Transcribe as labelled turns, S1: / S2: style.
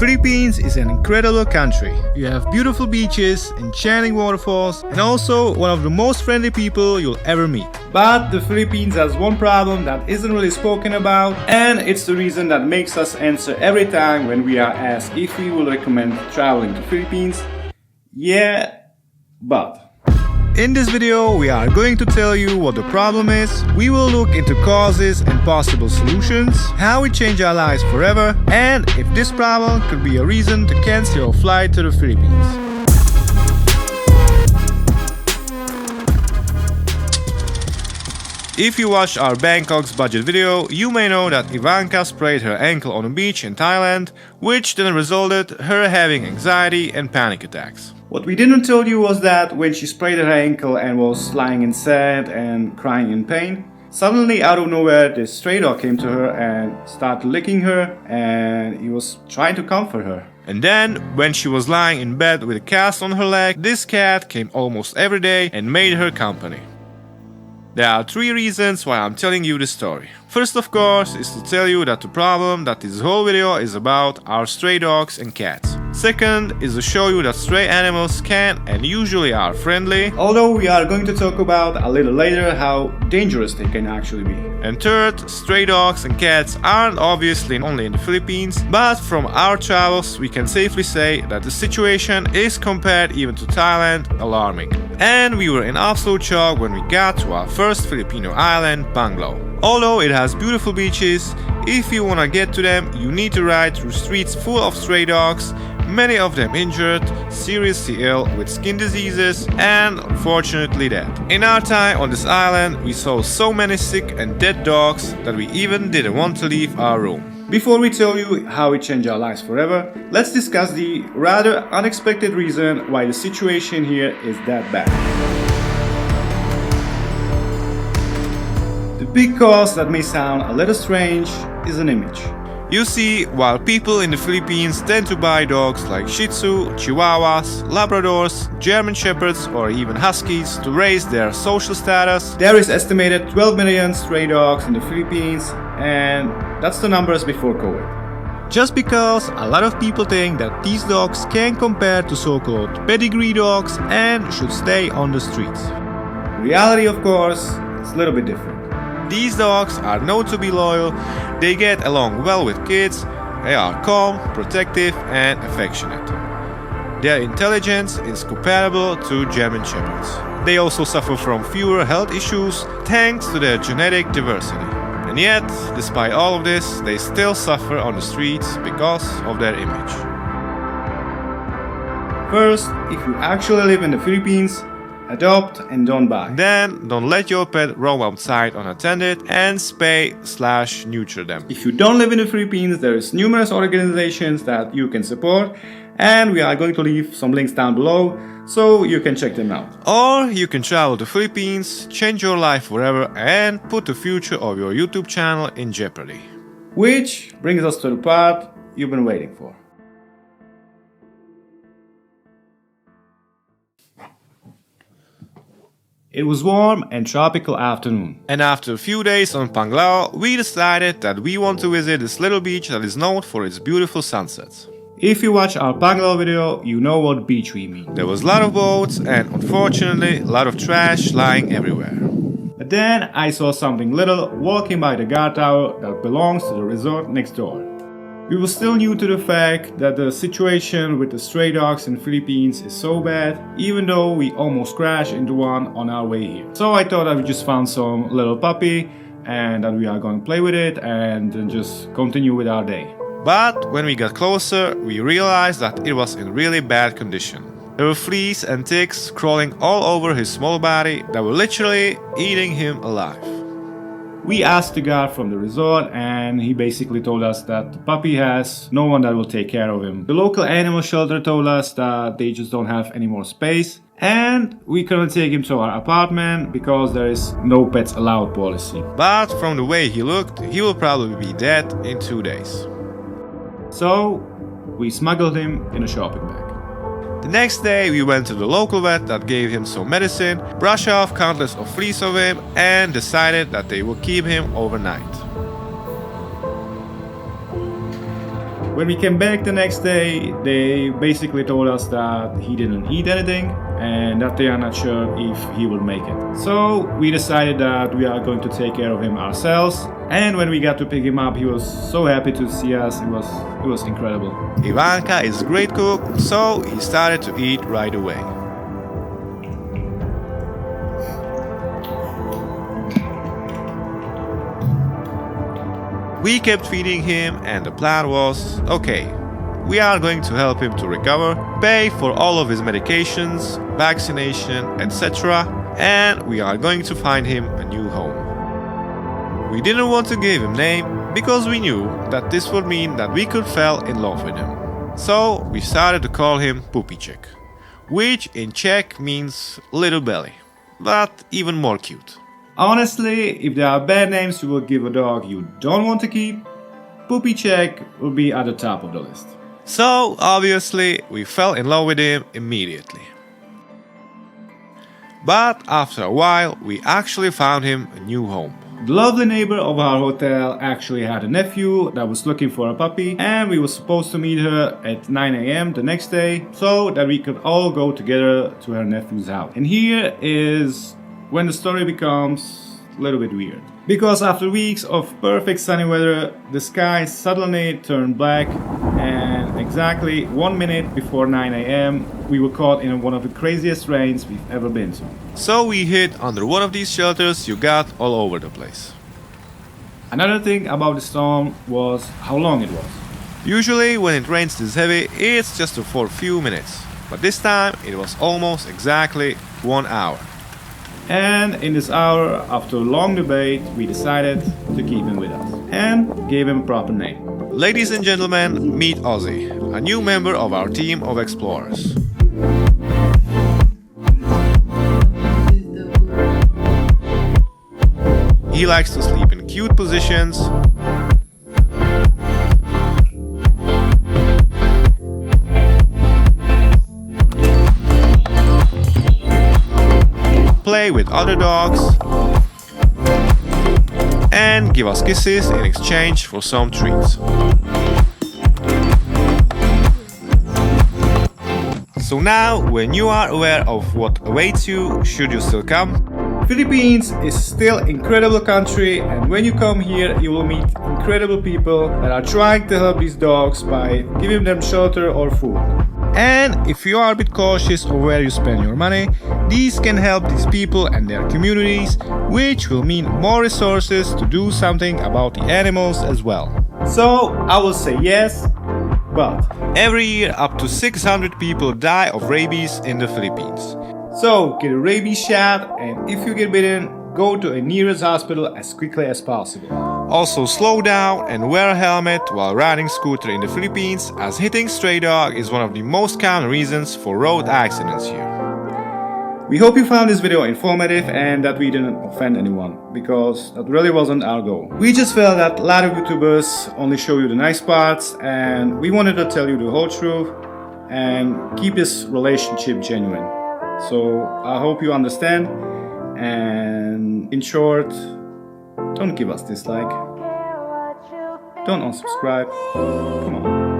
S1: Philippines is an incredible country. You have beautiful beaches, enchanting waterfalls, and also one of the most friendly people you'll ever meet. But the Philippines has one problem that isn't really spoken about, and it's the reason that makes us answer every time when we are asked if we will recommend traveling to Philippines. Yeah, but. In this video, we are going to tell you what the problem is, we will look into causes and possible solutions, how it changed our lives forever, and if this problem could be a reason to cancel your flight to the Philippines. If you watched our Bangkok's budget video, you may know that Ivanka sprained her ankle on a beach in Thailand, which then resulted her having anxiety and panic attacks. What we didn't tell you was that when she sprained her ankle and was lying in sand and crying in pain, suddenly out of nowhere this stray dog came to her and started licking her, and he was trying to comfort her. And then, when she was lying in bed with a cast on her leg, this cat came almost every day and made her company. There are 3 reasons why I'm telling you this story. First, of course, is to tell you that the problem that this whole video is about are stray dogs and cats. Second is to show you that stray animals can and usually are friendly, although we are going to talk about a little later how dangerous they can actually be. And third, stray dogs and cats aren't obviously only in the Philippines, but from our travels we can safely say that the situation is, compared even to Thailand, alarming. And we were in absolute shock when we got to our first Filipino island, Panglao. Although it has beautiful beaches, if you wanna get to them, you need to ride through streets full of stray dogs, many of them injured, seriously ill with skin diseases, and unfortunately dead. In our time on this island, we saw so many sick and dead dogs that we even didn't want to leave our room. Before we tell you how it changed our lives forever, let's discuss the rather unexpected reason why the situation here is that bad. The big cause that may sound a little strange is an image. You see, while people in the Philippines tend to buy dogs like Shih Tzu, Chihuahuas, Labradors, German Shepherds or even Huskies to raise their social status, there is estimated 12 million stray dogs in the Philippines, and that's the numbers before COVID. Just because a lot of people think that these dogs can compare to so-called pedigree dogs and should stay on the streets. Reality, of course, is a little bit different. These dogs are known to be loyal, they get along well with kids, they are calm, protective and affectionate. Their intelligence is comparable to German Shepherds. They also suffer from fewer health issues thanks to their genetic diversity. And yet, despite all of this, they still suffer on the streets because of their image. First, if you actually live in the Philippines, adopt and don't buy. Then, don't let your pet roam outside unattended and spay/neuter them. If you don't live in the Philippines, there is numerous organizations that you can support, and we are going to leave some links down below so you can check them out. Or you can travel to the Philippines, change your life forever, and put the future of your YouTube channel in jeopardy. Which brings us to the part you've been waiting for. It was warm and tropical afternoon, and after a few days on Panglao, we decided that we want to visit this little beach that is known for its beautiful sunsets. If you watch our Panglao video, you know what beach we mean. There was a lot of boats and unfortunately a lot of trash lying everywhere. But then I saw something little walking by the guard tower that belongs to the resort next door. We were still new to the fact that the situation with the stray dogs in the Philippines is so bad, even though we almost crashed into one on our way here. So I thought that we just found some little puppy and that we are going to play with it and then just continue with our day. But when we got closer, we realized that it was in really bad condition. There were fleas and ticks crawling all over his small body that were literally eating him alive. We asked the guard from the resort and he basically told us that the puppy has no one that will take care of him. The local animal shelter told us that they just don't have any more space and we couldn't take him to our apartment because there is no pets allowed policy. But from the way he looked, he will probably be dead in 2 days. So we smuggled him in a shopping bag. The next day we went to the local vet that gave him some medicine, brushed off countless of fleas of him and decided that they would keep him overnight. When we came back the next day, they basically told us that he didn't eat anything and that they are not sure if he will make it. So we decided that we are going to take care of him ourselves. And when we got to pick him up, he was so happy to see us. It was incredible. Ivanka is a great cook, so he started to eat right away. We kept feeding him, and the plan was, okay, we are going to help him to recover, pay for all of his medications, vaccination, etc., and we are going to find him a new home. We didn't want to give him a name because we knew that this would mean that we could fall in love with him. So we started to call him Pupiček, which in Czech means little belly, but even more cute. Honestly, if there are bad names you will give a dog you don't want to keep, Pupiček will be at the top of the list. So, obviously, we fell in love with him immediately. But after a while, we actually found him a new home. The lovely neighbor of our hotel actually had a nephew that was looking for a puppy, and we were supposed to meet her at 9 a.m. the next day so that we could all go together to her nephew's house. And here is when the story becomes a little bit weird. Because after weeks of perfect sunny weather, the sky suddenly turned black, and exactly 1 minute before 9 a.m. we were caught in one of the craziest rains we've ever been to. So we hid under one of these shelters you got all over the place. Another thing about the storm was how long it was. Usually when it rains this heavy, it's just for a few minutes. But this time it was almost exactly 1 hour. And in this hour, after a long debate, we decided to keep him with us and gave him a proper name. Ladies and gentlemen, meet Ozzy, a new member of our team of explorers. He likes to sleep in cute positions, play with other dogs, and give us kisses in exchange for some treats. So now, when you are aware of what awaits you, should you still come? Philippines is still an incredible country, and when you come here you will meet incredible people that are trying to help these dogs by giving them shelter or food. And if you are a bit cautious of where you spend your money, these can help these people and their communities, which will mean more resources to do something about the animals as well. So I will say yes, but every year up to 600 people die of rabies in the Philippines. So get a rabies shot, and if you get bitten, go to a nearest hospital as quickly as possible. Also slow down and wear a helmet while riding scooter in the Philippines, as hitting stray dog is one of the most common reasons for road accidents here. We hope you found this video informative and that we didn't offend anyone, because that really wasn't our goal. We just felt that a lot of YouTubers only show you the nice parts, and we wanted to tell you the whole truth and keep this relationship genuine. So I hope you understand, and in short, don't give us dislike, don't unsubscribe, come on.